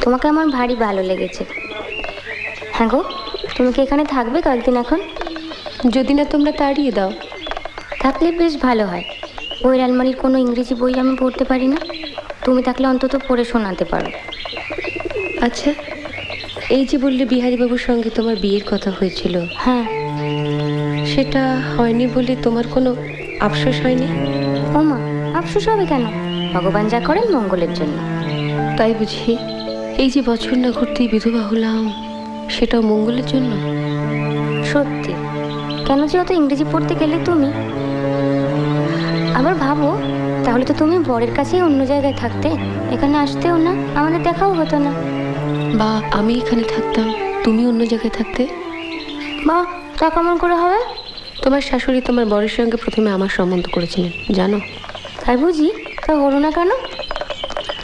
তোমাকে আমার ভারী ভালো লেগেছে। হ্যাঁ গো, তুমি কি এখানে থাকবে কয়েকদিন এখন? যদি না তোমরা তাড়িয়ে দাও। থাকলে বেশ ভালো হয়। বইয়ের আলমারির কোনো ইংরেজি বই আমি পড়তে পারি না, তুমি থাকলে অন্তত পড়ে শোনাতে পারো। আচ্ছা, এই যে বললে বিহারীবাবুর সঙ্গে তোমার বিয়ের কথা হয়েছিল, হ্যাঁ। সেটা হয়নি বলে তোমার কোনো আফসোস হয়নি? ওমা, আফসোস হবে কেন? ভগবান যা করেন মঙ্গলের জন্য। তাই বুঝি? এই যে বছর না ঘুরতেই বিধবা হলাম, সেটাও মঙ্গলের জন্য? সত্যি। কেন যে অত ইংরেজি পড়তে গেলে তুমি? আবার ভাবো, তাহলে তো তুমি বরের কাছেই অন্য জায়গায় থাকতে, এখানে আসতেও না, আমাদের দেখাও হতো না। বা আমি এখানে থাকতাম, তুমি অন্য জায়গায় থাকতে। বা তা কেমন করে হবে? তোমার শাশুড়ি তোমার বরের সঙ্গে প্রথমে আমার সম্বন্ধ করেছিলেন, জানো? তাই বুঝি? তা হলো না কেন?